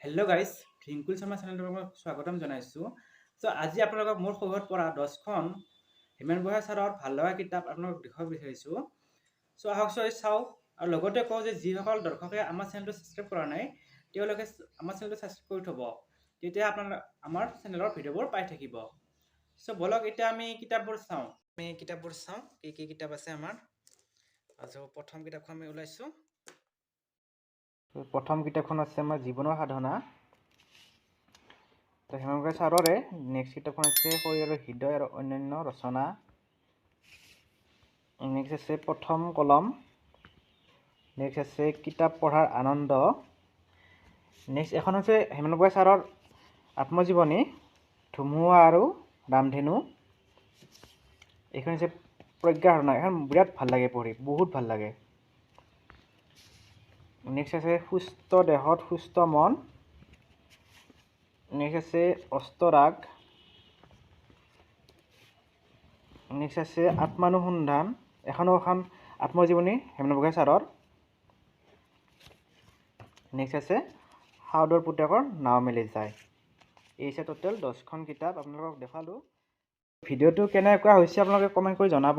Hello' guys, ৰিংকুল Sharma চেনেলটোৰ মই স্বাগতম জনাইছোঁ। আজি আপোনালোকক মোৰ সৌহত পৰা 10খন হিমেন বৰা ছাৰৰ ভাল লগা কিতাপ আপোনালোকক দেখুৱাব বিচাৰিছোঁ। আহক চাওঁ আৰু লগতে কওঁ যে যিসকল দৰ্শকে আমাৰ চেনেলটো ছাবস্ক্ৰাইব কৰা নাই তেওঁলোকে আমাৰ চেনেলটো ছাবস্ক্ৰাইব কৰি থ'ব, তেতিয়া আপোনালোকে আমাৰ চেনেলৰ ভিডিঅ'বোৰ পাই থাকিব। ব'লক এতিয়া আমি কিতাপবোৰ চাওঁ। কি কিতাপ আছে আমাৰ। প্ৰথম কিতাপখন আমি ওলাইছোঁ। প্ৰথম কিতাপখন আছে আমাৰ জীৱনৰ সাধনা। হিমেন বৰা ছাৰৰে। নেক্সট কিতাপখন আছে শৰীৰ আৰু হৃদয় আৰু অন্যান্য ৰচনা। নেক্সট আছে প্ৰথম কলম। নেক্সট আছে কিতাপ পঢ়াৰ আনন্দ। নেক্সট এখন হৈছে হিমেন বৰা ছাৰৰ আত্মজীৱনী ধুমুহা আৰু ৰামধেনু। এইখন হৈছে প্ৰজ্ঞাহৰণা। এখন বিৰাট ভাল লাগে পঢ়ি, বহুত ভাল লাগে। নেক্সট আছে সুস্থ দেহত সুস্থ মন। নেক্সট আছে অষ্টৰাগ। নেক্সট আছে আত্মানুসন্ধান। এখন আত্মজীৱনী হিমেন বৰা ছাৰৰ। নেক্সট আছে সাউদৰ পুতেকৰ নাও মেলি যায়। এই হৈছে টোটেল 10খন কিতাপ আপোনালোকক দেখালোঁ। ভিডিঅ'টো কেনেকুৱা হৈছে আপোনালোকে কমেণ্ট কৰি জনাব।